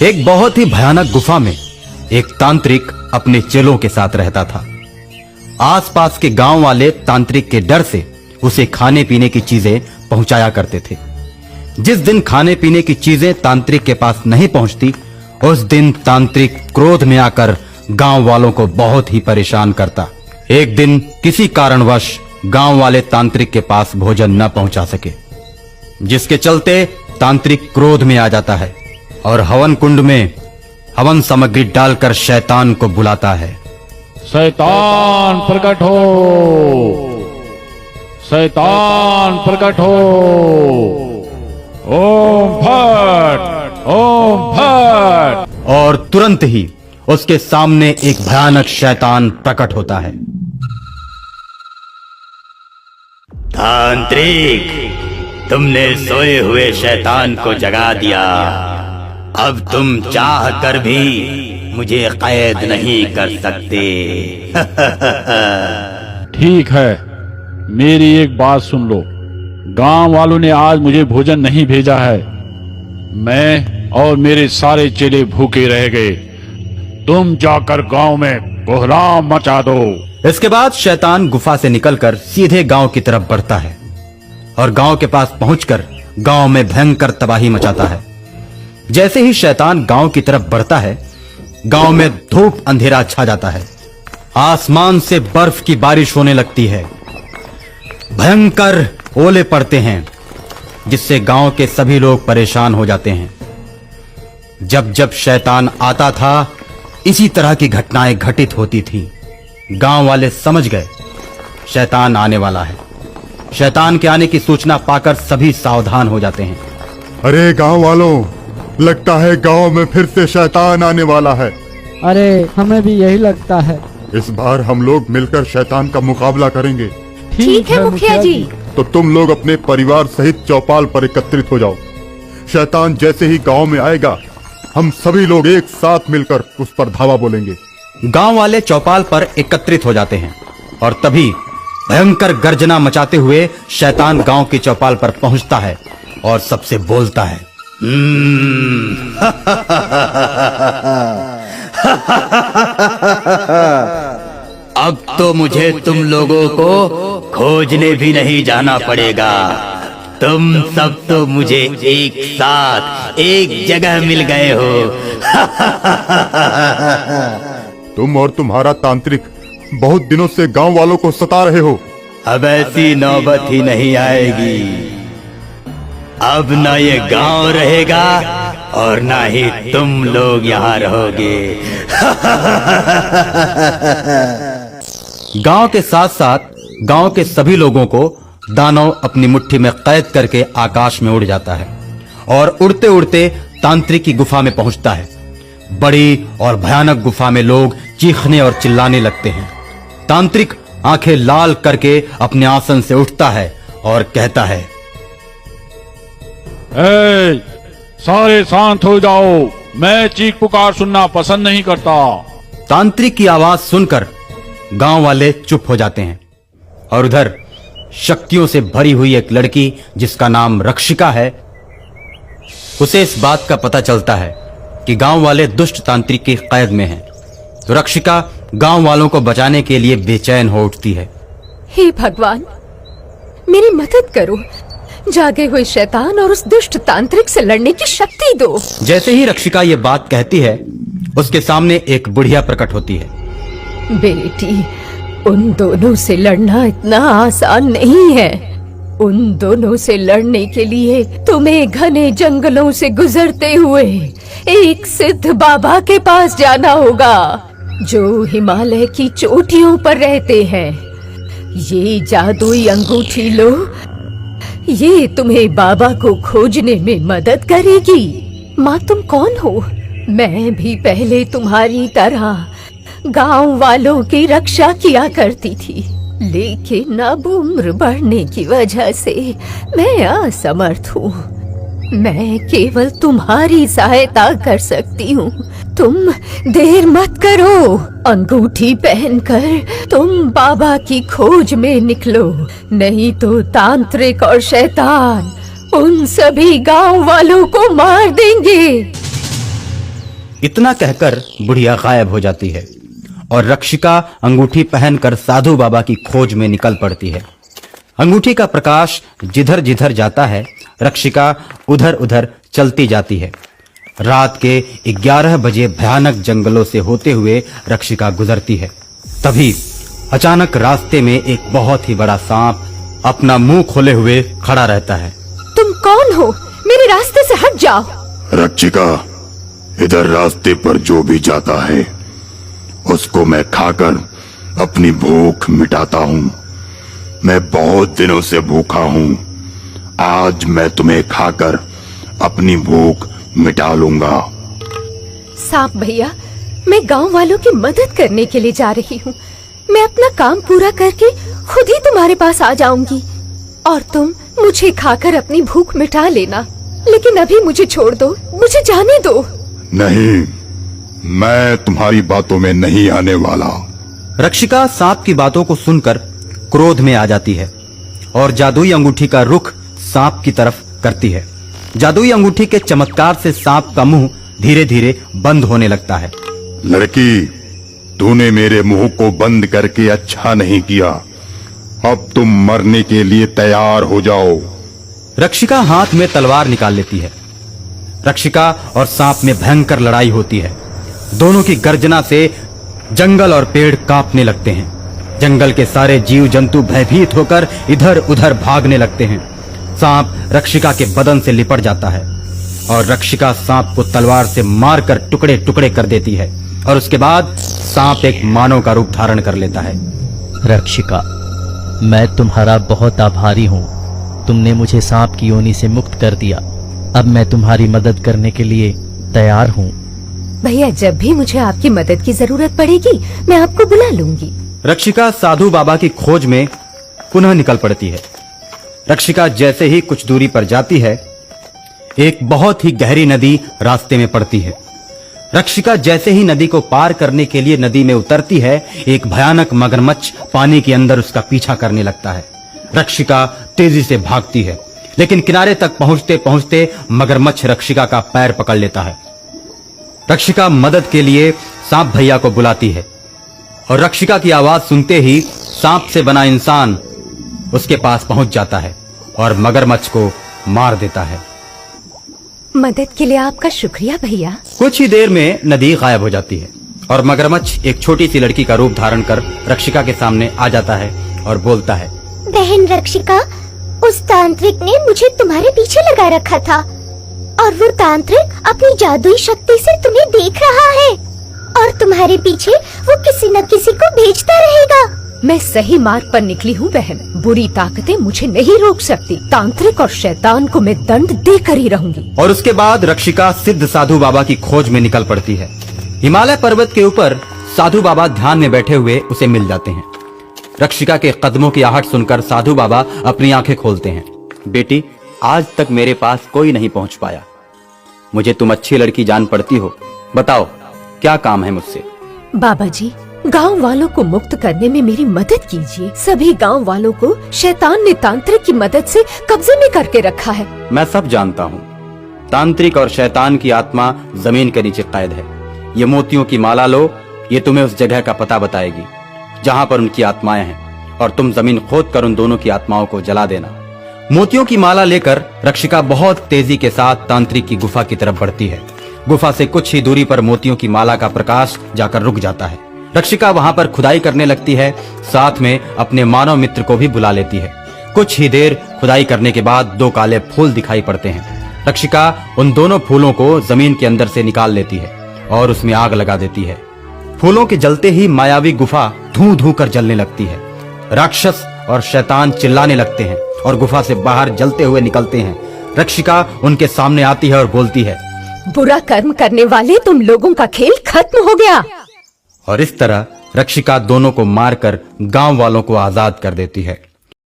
एक बहुत ही भयानक गुफा में एक तांत्रिक अपने चेलों के साथ रहता था। आसपास के गांव वाले तांत्रिक के डर से उसे खाने पीने की चीजें पहुंचाया करते थे। जिस दिन खाने पीने की चीजें तांत्रिक के पास नहीं पहुंचती, उस दिन तांत्रिक क्रोध में आकर गांव वालों को बहुत ही परेशान करता। एक दिन किसी कारणवश गांव वाले तांत्रिक के पास भोजन न पहुंचा सके, जिसके चलते तांत्रिक क्रोध में आ जाता है और हवन कुंड में हवन सामग्री डालकर शैतान को बुलाता है। शैतान प्रकट हो, शैतान प्रकट हो, ओम भट, ओम भट। और तुरंत ही उसके सामने एक भयानक शैतान प्रकट होता है। तांत्रिक, तुमने सोए हुए शैतान को जगा दिया। अब तुम चाह कर भी मुझे कैद नहीं कर सकते। ठीक है, मेरी एक बात सुन लो। गांव वालों ने आज मुझे भोजन नहीं भेजा है। मैं और मेरे सारे चेले भूखे रह गए। तुम जाकर गांव में कोहराम मचा दो। इसके बाद शैतान गुफा से निकलकर सीधे गांव की तरफ बढ़ता है और गांव के पास पहुंचकर गांव में भयंकर तबाही मचाता है। जैसे ही शैतान गांव की तरफ बढ़ता है, गांव में धूप अंधेरा छा जाता है। आसमान से बर्फ की बारिश होने लगती है। भयंकर ओले पड़ते हैं, जिससे गांव के सभी लोग परेशान हो जाते हैं। जब जब शैतान आता था, इसी तरह की घटनाएं घटित होती थी। गांव वाले समझ गए शैतान आने वाला है। शैतान के आने की सूचना पाकर सभी सावधान हो जाते हैं। अरे गांव वालों, लगता है गांव में फिर से शैतान आने वाला है। अरे हमें भी यही लगता है। इस बार हम लोग मिलकर शैतान का मुकाबला करेंगे। ठीक है मुखिया जी। तो तुम लोग अपने परिवार सहित चौपाल पर एकत्रित हो जाओ। शैतान जैसे ही गांव में आएगा, हम सभी लोग एक साथ मिलकर उस पर धावा बोलेंगे। गांव वाले चौपाल पर एकत्रित हो जाते हैं और तभी भयंकर गर्जना मचाते हुए शैतान गांव की चौपाल पर पहुंचता है और सबसे बोलता है। अब तो मुझे तुम लोगों को खोजने भी नहीं जाना पड़ेगा। तुम सब तो मुझे एक साथ एक जगह मिल गए हो। तुम और तुम्हारा तांत्रिक बहुत दिनों से गांव वालों को सता रहे हो। अब ऐसी नौबत ही नहीं आएगी। अब ना ये गांव रहेगा और ना ही तुम लोग यहाँ रहोगे। गांव के साथ साथ गांव के सभी लोगों को दानव अपनी मुट्ठी में कैद करके आकाश में उड़ जाता है और उड़ते उड़ते तांत्रिक की गुफा में पहुंचता है। बड़ी और भयानक गुफा में लोग चीखने और चिल्लाने लगते हैं। तांत्रिक आंखें लाल करके अपने आसन से उठता है और कहता है, ए, सारे शांत हो जाओ। मैं चीख पुकार सुनना पसंद नहीं करता। तांत्रिक की आवाज सुनकर गांव वाले चुप हो जाते हैं और उधर शक्तियों से भरी हुई एक लड़की जिसका नाम रक्षिका है, उसे इस बात का पता चलता है कि गांव वाले दुष्ट तांत्रिक की कैद में हैं। तो रक्षिका गांव वालों को बचाने के लिए बेचैन हो उठती है। हे भगवान, मेरी मदद करो। जागे हुए शैतान और उस दुष्ट तांत्रिक से लड़ने की शक्ति दो। जैसे ही रक्षिका ये बात कहती है, उसके सामने एक बुढ़िया प्रकट होती है। बेटी, उन दोनों से लड़ना इतना आसान नहीं है। उन दोनों से लड़ने के लिए तुम्हें घने जंगलों से गुजरते हुए एक सिद्ध बाबा के पास जाना होगा, जो हिमालय की चोटियों पर रहते हैं। ये जादुई अंगूठी लो, ये तुम्हें बाबा को खोजने में मदद करेगी। माँ, तुम कौन हो? मैं भी पहले तुम्हारी तरह गांव वालों की रक्षा किया करती थी, लेकिन अब उम्र बढ़ने की वजह से मैं असमर्थ हूँ। मैं केवल तुम्हारी सहायता कर सकती हूँ। तुम देर मत करो। अंगूठी पहनकर तुम बाबा की खोज में निकलो, नहीं तो तांत्रिक और शैतान उन सभी गांव वालों को मार देंगे। इतना कहकर बुढ़िया गायब हो जाती है और रक्षिका अंगूठी पहनकर साधु बाबा की खोज में निकल पड़ती है। अंगूठी का प्रकाश जिधर जिधर जाता है, रक्षिका उधर उधर चलती जाती है। रात के 11 बजे भयानक जंगलों से होते हुए रक्षिका गुजरती है। तभी अचानक रास्ते में एक बहुत ही बड़ा सांप अपना मुंह खोले हुए खड़ा रहता है। तुम कौन हो? मेरे रास्ते से हट जाओ। रक्षिका, इधर रास्ते पर जो भी जाता है उसको मैं खाकर अपनी भूख मिटाता हूँ। मैं बहुत दिनों से भूखा हूँ। आज मैं तुम्हें खाकर अपनी भूख मिटा लूंगा। सांप भैया, मैं गांव वालों की मदद करने के लिए जा रही हूँ। मैं अपना काम पूरा करके खुद ही तुम्हारे पास आ जाऊंगी और तुम मुझे खाकर अपनी भूख मिटा लेना। लेकिन अभी मुझे छोड़ दो, मुझे जाने दो। नहीं, मैं तुम्हारी बातों में नहीं आने वाला। रक्षिका सांप की बातों को सुनकर क्रोध में आ जाती है और जादुई अंगूठी का रुख सांप की तरफ करती है। जादुई अंगूठी के चमत्कार से सांप का मुंह धीरे धीरे बंद होने लगता है। लड़की, तूने मेरे मुंह को बंद करके अच्छा नहीं किया। अब तुम मरने के लिए तैयार हो जाओ। रक्षिका हाथ में तलवार निकाल लेती है। रक्षिका और सांप में भयंकर लड़ाई होती है। दोनों की गर्जना से जंगल और पेड़ कांपने लगते हैं। जंगल के सारे जीव जंतु भयभीत होकर इधर उधर भागने लगते हैं। सांप रक्षिका के बदन से लिपट जाता है और रक्षिका सांप को तलवार से मारकर टुकड़े टुकड़े कर देती है और उसके बाद सांप एक मानव का रूप धारण कर लेता है। रक्षिका, मैं तुम्हारा बहुत आभारी हूँ। तुमने मुझे सांप की योनि से मुक्त कर दिया। अब मैं तुम्हारी मदद करने के लिए तैयार हूँ। भैया, जब भी मुझे आपकी मदद की जरूरत पड़ेगी मैं आपको बुला लूंगी। रक्षिका साधु बाबा की खोज में पुनः निकल पड़ती है। रक्षिका जैसे ही कुछ दूरी पर जाती है, एक बहुत ही गहरी नदी रास्ते में पड़ती है। रक्षिका जैसे ही नदी को पार करने के लिए नदी में उतरती है, एक भयानक मगरमच्छ पानी के अंदर उसका पीछा करने लगता है। रक्षिका तेजी से भागती है, लेकिन किनारे तक पहुंचते पहुंचते मगरमच्छ रक्षिका का पैर पकड़ लेता है। रक्षिका मदद के लिए सांप भैया को बुलाती है और रक्षिका की आवाज सुनते ही सांप से बना इंसान उसके पास पहुंच जाता है और मगरमच्छ को मार देता है। मदद के लिए आपका शुक्रिया भैया। कुछ ही देर में नदी गायब हो जाती है और मगरमच्छ एक छोटी सी लड़की का रूप धारण कर रक्षिका के सामने आ जाता है और बोलता है, बहन रक्षिका, उस तांत्रिक ने मुझे तुम्हारे पीछे लगा रखा था और वो तांत्रिक अपनी जादुई शक्ति से तुम्हें देख रहा है और तुम्हारे पीछे वो किसी न किसी को भेजता रहेगा। मैं सही मार्ग पर निकली हूँ बहन। बुरी ताकतें मुझे नहीं रोक सकती। तांत्रिक और शैतान को मैं दंड देकर ही रहूंगी। और उसके बाद रक्षिका सिद्ध साधु बाबा की खोज में निकल पड़ती है। हिमालय पर्वत के ऊपर साधु बाबा ध्यान में बैठे हुए उसे मिल जाते हैं। रक्षिका के कदमों की आहट सुनकर साधु बाबा अपनी आंखें खोलते हैं। बेटी, आज तक मेरे पास कोई नहीं पहुंच पाया। मुझे तुम अच्छी लड़की जान पड़ती हो। बताओ, क्या काम है मुझसे? बाबा जी, गांव वालों को मुक्त करने में मेरी मदद कीजिए। सभी गांव वालों को शैतान ने तांत्रिक की मदद से कब्जे में करके रखा है। मैं सब जानता हूँ। तांत्रिक और शैतान की आत्मा जमीन के नीचे कैद है। ये मोतियों की माला लो, ये तुम्हें उस जगह का पता बताएगी जहाँ पर उनकी आत्माएं हैं, और तुम जमीन खोद कर उन दोनों की आत्माओं को जला देना। मोतियों की माला लेकर रक्षिका बहुत तेजी के साथ तांत्रिक की गुफा की तरफ बढ़ती है। गुफा से कुछ ही दूरी पर मोतियों की माला का प्रकाश जाकर रुक जाता है। रक्षिका वहां पर खुदाई करने लगती है, साथ में अपने मानव मित्र को भी बुला लेती है। कुछ ही देर खुदाई करने के बाद 2 काले फूल दिखाई पड़ते हैं। रक्षिका उन दोनों फूलों को जमीन के अंदर से निकाल लेती है और उसमें आग लगा देती है। फूलों के जलते ही मायावी गुफा धूं धूं कर जलने लगती है। राक्षस और शैतान चिल्लाने लगते हैं और गुफा से बाहर जलते हुए निकलते हैं। रक्षिका उनके सामने आती है और बोलती है, बुरा कर्म करने वाले, तुम लोगों का खेल खत्म हो गया। और इस तरह रक्षिका दोनों को मारकर गांव वालों को आजाद कर देती है।